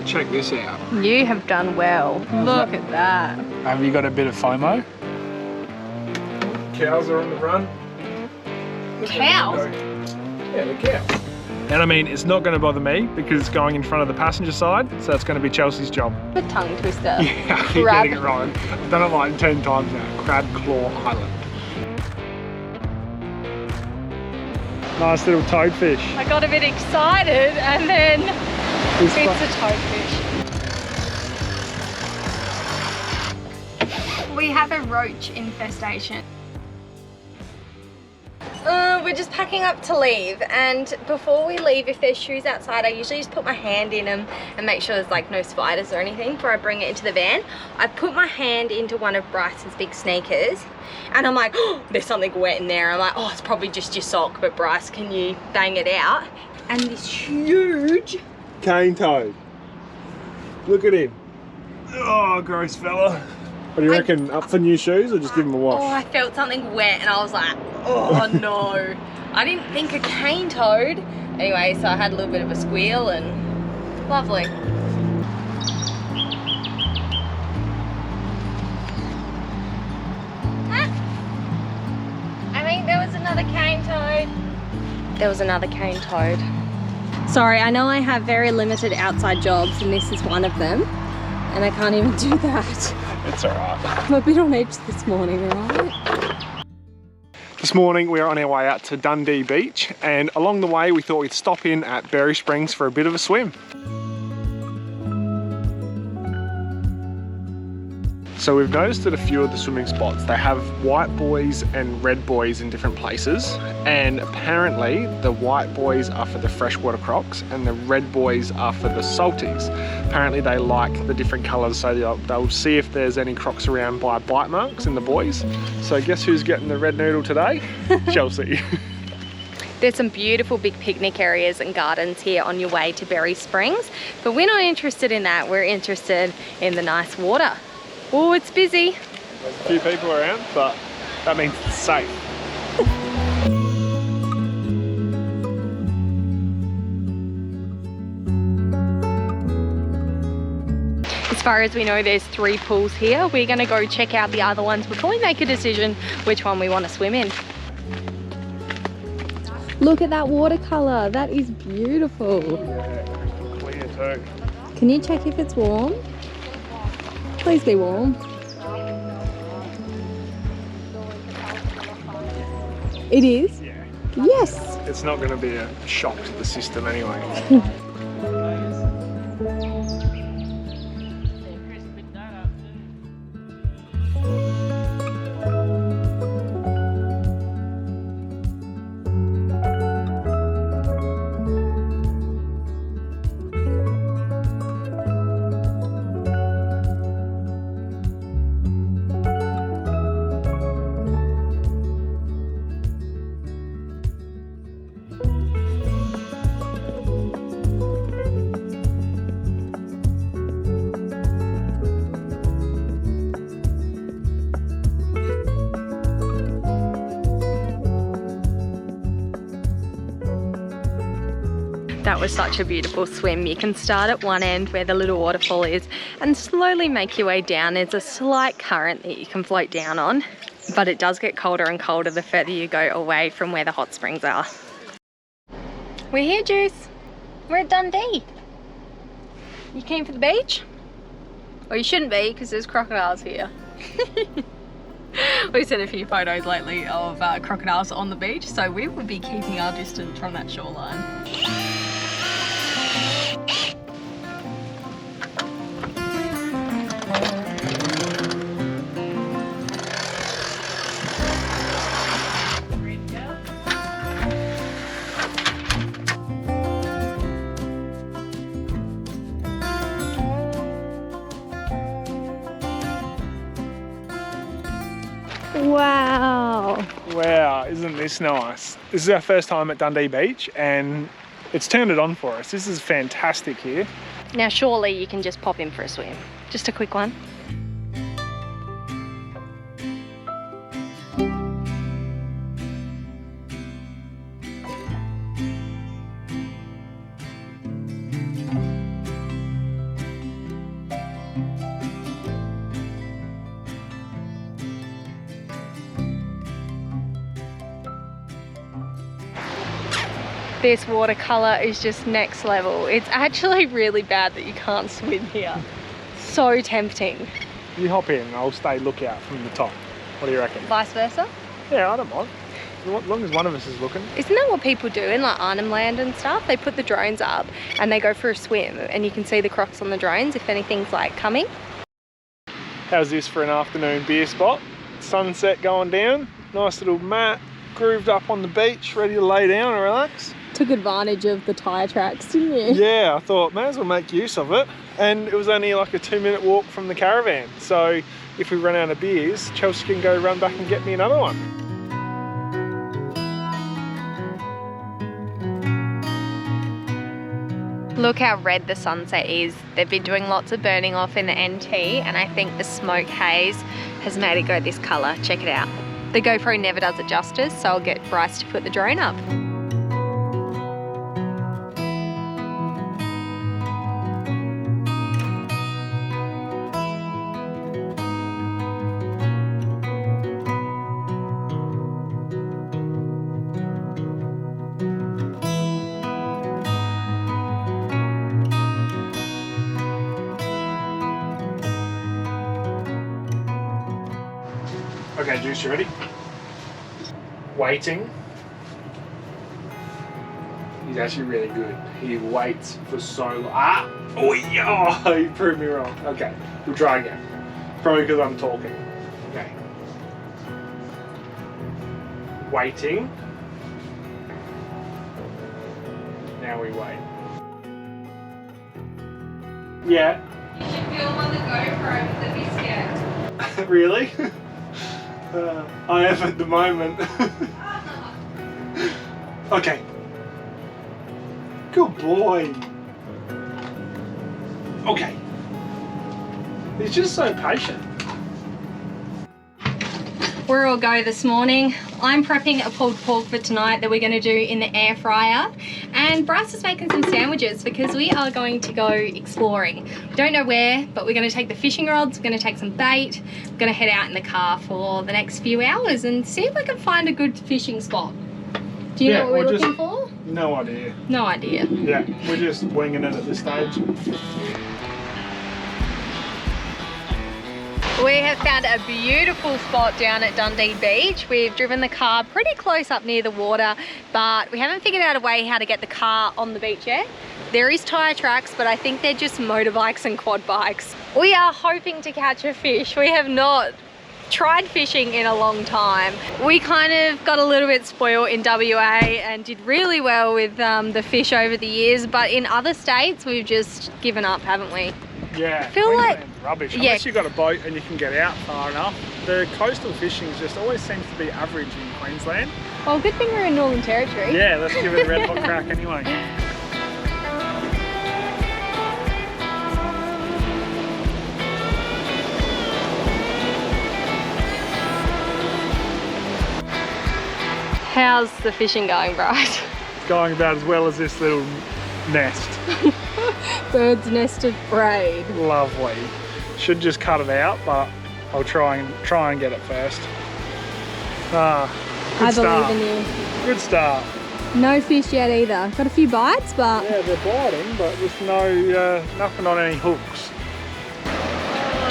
Check this out. You have done well. Look at that. Have you got a bit of FOMO? Cows are on the run. Cows? Yeah, the cows. And I mean, it's not going to bother me because it's going in front of the passenger side, so it's going to be Chelsea's job. The tongue twister. Yeah, I keep getting it wrong. I've done it like 10 times now. Crab Claw Island. Nice little toadfish. I got a bit excited and then it's a toadfish. We have a roach infestation. We're just packing up to leave, and before we leave, if there's shoes outside, I usually just put my hand in them and make sure there's like no spiders or anything before I bring it into the van. I put my hand into one of Bryce's big sneakers and I'm like, oh, there's something wet in there. I'm like, oh, it's probably just your sock, but Bryce, can you bang it out? And this huge cane toad. Look at him. Oh, gross fella. What do you reckon, up for new shoes or just give them a wash? Oh, I felt something wet and I was like, oh no. I didn't think a cane toad. Anyway, so I had a little bit of a squeal and lovely. I think there was another cane toad. There was another cane toad. Sorry, I know I have very limited outside jobs and this is one of them. And I can't even do that. It's alright. I'm a bit on edge this morning, alright? This morning we are on our way out to Dundee Beach, and along the way we thought we'd stop in at Berry Springs for a bit of a swim. So we've noticed that a few of the swimming spots, they have white buoys and red buoys in different places, and apparently the white buoys are for the freshwater crocs and the red buoys are for the salties. Apparently they like the different colours, so they'll see if there's any crocs around by bite marks in the buoys. So guess who's getting the red noodle today? Chelsea. There's some beautiful big picnic areas and gardens here on your way to Berry Springs, but we're not interested in that. We're interested in the nice water. Oh, it's busy. There's a few people around, but that means it's safe. As far as we know, there's 3 pools here. We're gonna go check out the other ones before we make a decision which one we want to swim in. Look at that watercolor. That is beautiful. Yeah, clear too. Can you check if it's warm? Please be warm. It is? Yeah. Yes. It's not going to be a shock to the system anyway. That was such a beautiful swim. You can start at one end where the little waterfall is and slowly make your way down. There's a slight current that you can float down on, but it does get colder and colder the further you go away from where the hot springs are. We're here, Juice. We're at Dundee. You keen for the beach? Well, you shouldn't be because there's crocodiles here. We've seen a few photos lately of crocodiles on the beach, so we would be keeping our distance from that shoreline. Wow. Wow, isn't this nice? This is our first time at Dundee Beach and it's turned it on for us. This is fantastic here. Now surely you can just pop in for a swim. Just a quick one. This watercolour is just next level. It's actually really bad that you can't swim here. So tempting. You hop in and I'll stay lookout from the top. What do you reckon? Vice versa? Yeah, I don't mind. As long as one of us is looking. Isn't that what people do in like Arnhem Land and stuff? They put the drones up and they go for a swim and you can see the crocs on the drones if anything's like coming. How's this for an afternoon beer spot? Sunset going down. Nice little mat, grooved up on the beach, ready to lay down and relax. Took advantage of the tyre tracks, didn't you? Yeah, I thought may as well make use of it. And it was only like a 2-minute walk from the caravan. So if we run out of beers, Chelsea can go run back and get me another one. Look how red the sunset is. They've been doing lots of burning off in the NT and I think the smoke haze has made it go this colour. Check it out. The GoPro never does it justice, so I'll get Bryce to put the drone up. Okay, Juice, you ready? Waiting. He's actually really good. He waits for so long. Ah! Oh, yeah! Oh, you proved me wrong. Okay, we'll try again. Probably because I'm talking. Okay. Waiting. Now we wait. Yeah. You should film on the GoPro with the biscuit. Really? I am at the moment. Okay. Good boy. Okay. He's just so patient. We're all go this morning. I'm prepping a pulled pork for tonight that we're going to do in the air fryer, and Bryce is making some sandwiches because we are going to go exploring. We don't know where, but we're going to take the fishing rods, we're going to take some bait, we're going to head out in the car for the next few hours and see if we can find a good fishing spot. Do you know what we're looking for? No idea. No idea. Yeah, we're just winging it at this stage. We have found a beautiful spot down at Dundee Beach. We've driven the car pretty close up near the water, but we haven't figured out a way how to get the car on the beach yet. There is tyre tracks, but I think they're just motorbikes and quad bikes. We are hoping to catch a fish. We have not tried fishing in a long time. We kind of got a little bit spoiled in WA and did really well with the fish over the years, but in other states we've just given up, haven't we? Yeah, I feel like rubbish. Yeah. Unless you've got a boat and you can get out far enough. The coastal fishing just always seems to be average in Queensland. Well, good thing we're in Northern Territory. Yeah, let's give it a red hot crack anyway. How's the fishing going, Bryce? It's going about as well as this little nest. Bird's nest of braid. Lovely. Should just cut it out, but I'll try and get it first. Good I start. believe in you. Good start. No fish yet either. Got a few bites, but Yeah, they're biting, but just nothing on any hooks.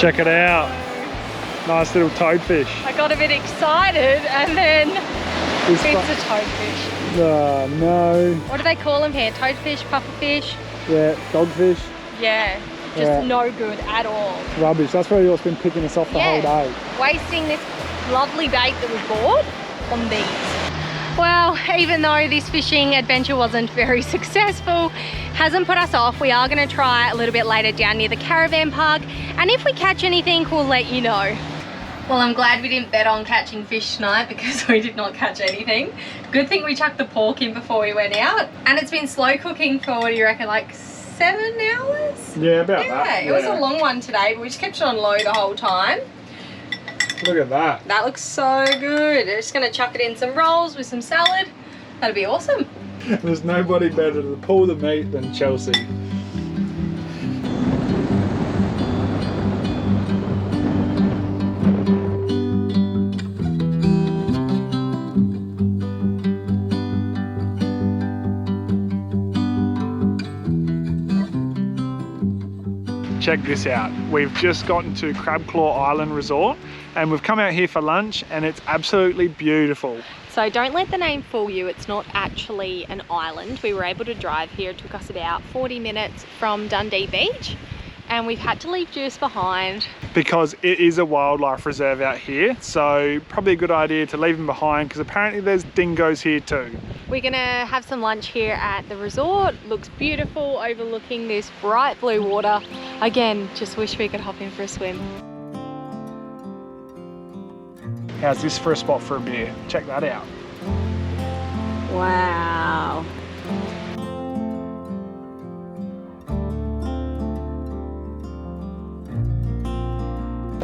Check it out. Nice little toadfish. I got a bit excited and then It's it's a toadfish. Oh no. What do they call them here? Toadfish, pufferfish? Yeah, dogfish. Yeah, just Yeah. no good at all. Rubbish. That's probably what's been picking us off the whole day. Wasting this lovely bait that we bought on these. Well, even though this fishing adventure wasn't very successful, hasn't put us off. We are going to try a little bit later down near the caravan park, and if we catch anything, we'll let you know. Well, I'm glad we didn't bet on catching fish tonight because we did not catch anything. Good thing we chucked the pork in before we went out. And it's been slow cooking for, what do you reckon, like 7 hours? Yeah, about that. Yeah, it was a long one today, but we just kept it on low the whole time. Look at that. That looks so good. We're just gonna chuck it in some rolls with some salad. That'll be awesome. There's nobody better to pull the meat than Chelsea. Check this out. We've just gotten to Crab Claw Island Resort and we've come out here for lunch and it's absolutely beautiful. So don't let the name fool you, it's not actually an island. We were able to drive here, it took us about 40 minutes from Dundee Beach and we've had to leave Juice behind. Because it is a wildlife reserve out here, so probably a good idea to leave him behind because apparently there's dingoes here too. We're gonna have some lunch here at the resort. Looks beautiful, overlooking this bright blue water. Again, just wish we could hop in for a swim. How's this for a spot for a beer? Check that out. Wow.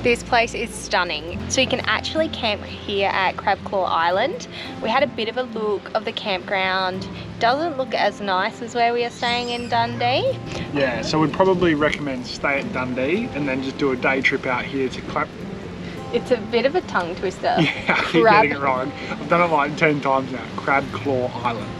This place is stunning. So you can actually camp here at Crab Claw Island. We had a bit of a look of the campground. Doesn't look as nice as where we are staying in Dundee. Yeah, so we'd probably recommend stay at Dundee and then just do a day trip out here to Crab. It's a bit of a tongue twister. Yeah, I keep getting it wrong. I've done it like 10 times now. Crab Claw Island.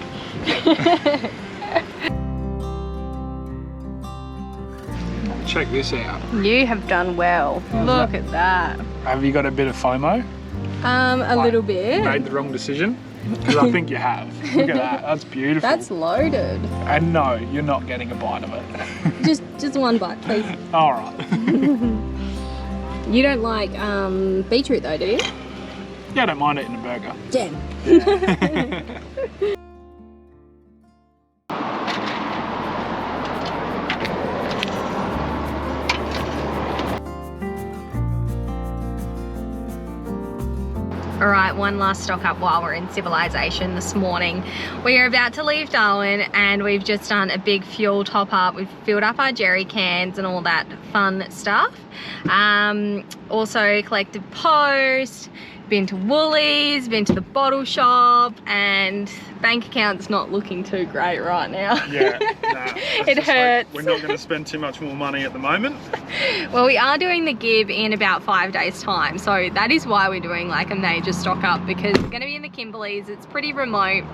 Check this out. You have done well. Look at that. Have you got a bit of FOMO? A little bit. Made the wrong decision? Because I think you have. Look at that. That's beautiful. That's loaded. And no, you're not getting a bite of it. just one bite, please. All right. You don't like beetroot though, do you? Yeah, I don't mind eating a burger. Damn. All right, one last stock up while we're in civilization this morning. We are about to leave Darwin and we've just done a big fuel top up. We've filled up our jerry cans and all that fun stuff. Also collected post, been to Woolies, been to the bottle shop, and bank account's not looking too great right now. Yeah, nah, it hurts. Like, we're not going to spend too much more money at the moment. Well, we are doing the Gib in about 5 days time, so that is why we're doing like a major stock up, because we're going to be in the Kimberleys. It's pretty remote.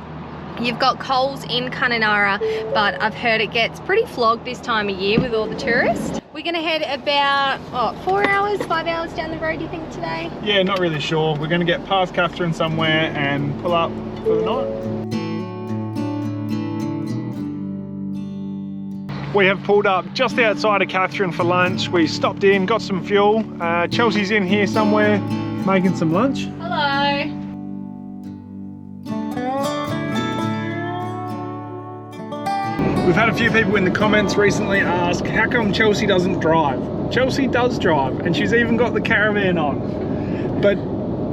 You've got Coles in Kununurra, but I've heard it gets pretty flogged this time of year with all the tourists. We're gonna head about, 5 hours down the road, do you think, today? Yeah, not really sure. We're going to get past Catherine somewhere and pull up for the night. We have pulled up just outside of Catherine for lunch. We stopped in, got some fuel. Chelsea's in here somewhere making some lunch. Hello. We've had a few people in the comments recently ask, how come Chelsea doesn't drive? Chelsea does drive, and she's even got the Caravan on. But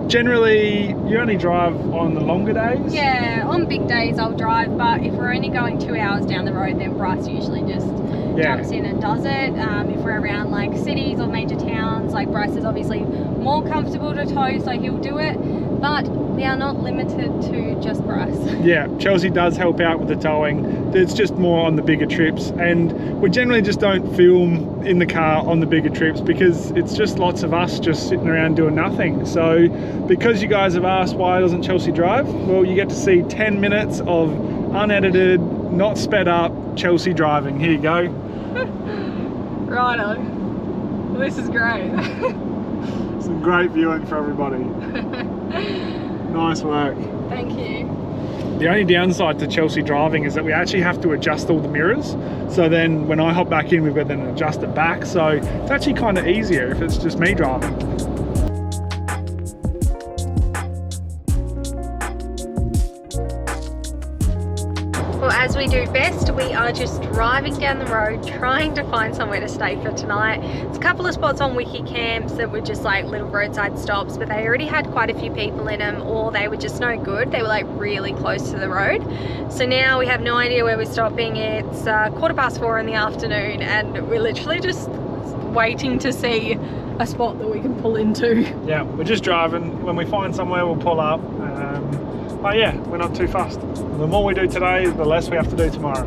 generally, you only drive on the longer days? Yeah, on big days I'll drive, but if we're only going 2 hours down the road, then Bryce usually just jumps in and does it. If we're around like cities or major towns, like Bryce is obviously more comfortable to tow, so he'll do it. But we are not limited to just Bryce. Yeah, Chelsea does help out with the towing. It's just more on the bigger trips, and we generally just don't film in the car on the bigger trips because it's just lots of us just sitting around doing nothing. So because you guys have asked why doesn't Chelsea drive, well, you get to see 10 minutes of unedited, not sped up Chelsea driving. Here you go. Righto. Well, this is great. Some great viewing for everybody. Nice work. Thank you. The only downside to Chelsea driving is that we actually have to adjust all the mirrors. So then when I hop back in, we've got to then adjust it back. So it's actually kind of easier if it's just me driving. Well, as we do best, we are just driving down the road, trying to find somewhere to stay for tonight. There's a couple of spots on Wiki Camps that were just like little roadside stops, but they already had quite a few people in them, or they were just no good. They were like really close to the road. So now we have no idea where we're stopping. It's 4:15 in the afternoon, and we're literally just waiting to see a spot that we can pull into. Yeah, we're just driving. When we find somewhere, we'll pull up. But yeah, we're not too fussed. The more we do today, the less we have to do tomorrow.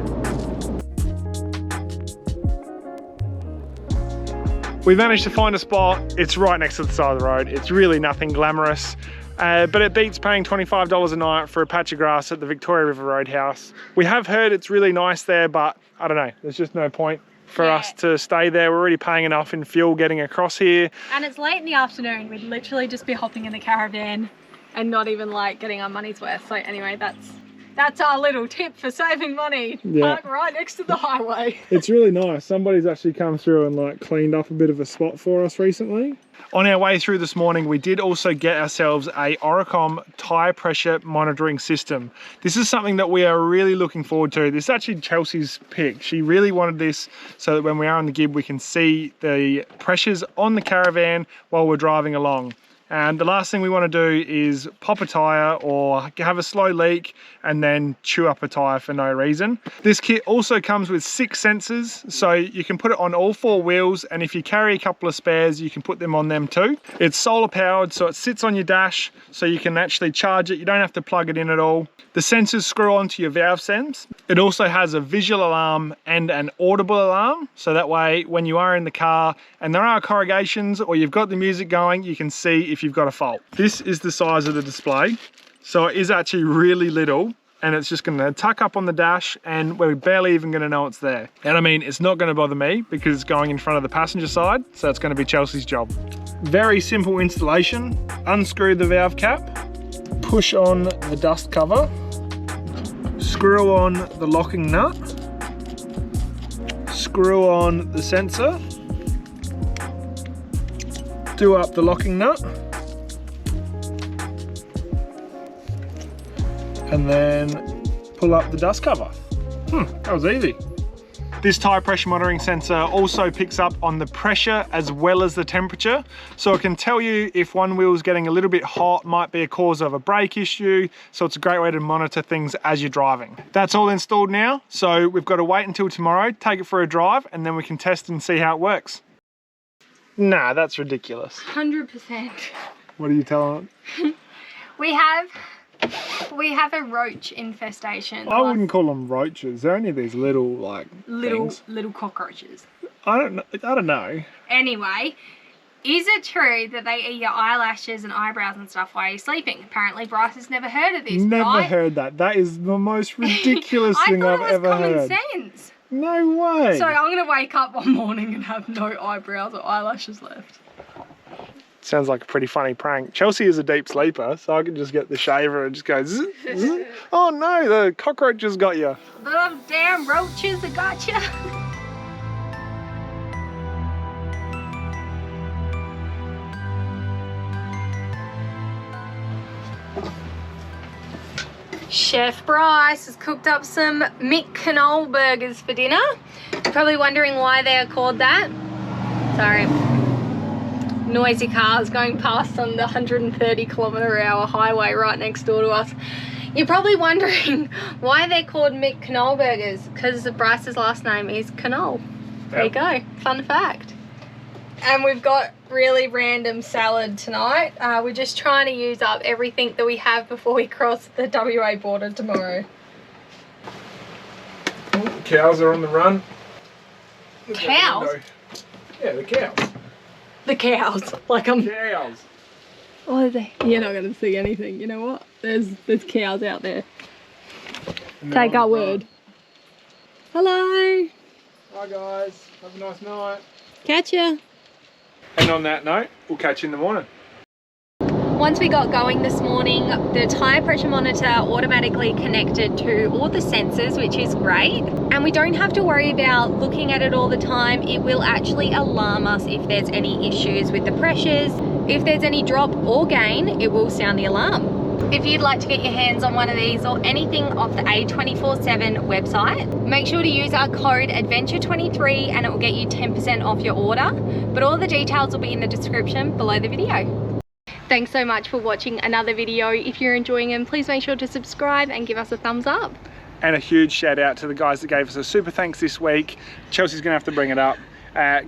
We managed to find a spot. It's right next to the side of the road. It's really nothing glamorous, but it beats paying $25 a night for a patch of grass at the Victoria River Roadhouse. We have heard it's really nice there, but I don't know, there's just no point for us to stay there. We're already paying enough in fuel getting across here. And it's late in the afternoon. We'd literally just be hopping in the caravan and not even like getting our money's worth. So anyway, that's our little tip for saving money. Park right next to the highway. It's really nice. Somebody's actually come through and like cleaned up a bit of a spot for us recently. On our way through this morning, we did also get ourselves a Oricom tire pressure monitoring system. This is something that we are really looking forward to. This is actually Chelsea's pick. She really wanted this so that when we are on the gib, we can see the pressures on the caravan while we're driving along. And the last thing we want to do is pop a tyre or have a slow leak and then chew up a tyre for no reason. This kit also comes with 6 sensors, so you can put it on all 4 wheels, and if you carry a couple of spares, you can put them on them too. It's solar powered, so it sits on your dash, so you can actually charge it. You don't have to plug it in at all. The sensors screw onto your valve stems. It also has a visual alarm and an audible alarm, so that way when you are in the car and there are corrugations or you've got the music going, you can see if you've got a fault. This is the size of the display, so it is actually really little, and it's just going to tuck up on the dash and we're barely even going to know it's there. And I mean, it's not going to bother me because it's going in front of the passenger side, so it's going to be Chelsea's job. Very simple installation. Unscrew the valve cap, push on the dust cover, screw on the locking nut, screw on the sensor, do up the locking nut, and then pull up the dust cover. That was easy. This tire pressure monitoring sensor also picks up on the pressure as well as the temperature. So it can tell you if one wheel is getting a little bit hot, might be a cause of a brake issue. So it's a great way to monitor things as you're driving. That's all installed now. So we've got to wait until tomorrow, take it for a drive, and then we can test and see how it works. Nah, that's ridiculous. 100%. What are you telling it? We have a roach infestation. I wouldn't call them roaches. They're only these little little cockroaches. I don't know. Anyway, is it true that they eat your eyelashes and eyebrows and stuff while you're sleeping? Apparently Bryce has never heard of this. Never heard that. That is the most ridiculous thing I've ever heard. I thought it was common sense. No way. So I'm gonna wake up one morning and have no eyebrows or eyelashes left. Sounds like a pretty funny prank. Chelsea is a deep sleeper, so I can just get the shaver and just go zzz, zzz. Oh no, the cockroaches got you. The damn roaches that got you. Chef Bryce has cooked up some Kununurra burgers for dinner. You're probably wondering why they are called that. Sorry. Noisy cars going past on the 130km/h highway right next door to us. You're probably wondering why they're called Kununurra burgers, because Bryce's last name is Kununurra. There you go, fun fact. And we've got really random salad tonight. We're just trying to use up everything that we have before we cross the WA border tomorrow. The cows are on the run. Cows? Yeah, the cows. The cows. Like Cows. What are they? You're not going to see anything. You know what? There's cows out there. Take our word. Hello. Hi guys. Have a nice night. Catch ya. And on that note, we'll catch you in the morning. Once we got going this morning, the tire pressure monitor automatically connected to all the sensors, which is great. And we don't have to worry about looking at it all the time. It will actually alarm us if there's any issues with the pressures. If there's any drop or gain, it will sound the alarm. If you'd like to get your hands on one of these or anything off the A247 website, make sure to use our code ADVENTURE23 and it will get you 10% off your order. But all the details will be in the description below the video. Thanks so much for watching another video. If you're enjoying them, please make sure to subscribe and give us a thumbs up. And a huge shout out to the guys that gave us a super thanks this week. Chelsea's gonna have to bring it up.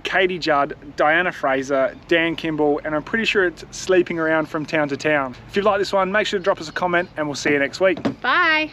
Katie Judd, Diana Fraser, Dan Kimball, and I'm pretty sure it's sleeping around from town to town. If you like this one, make sure to drop us a comment and we'll see you next week. Bye.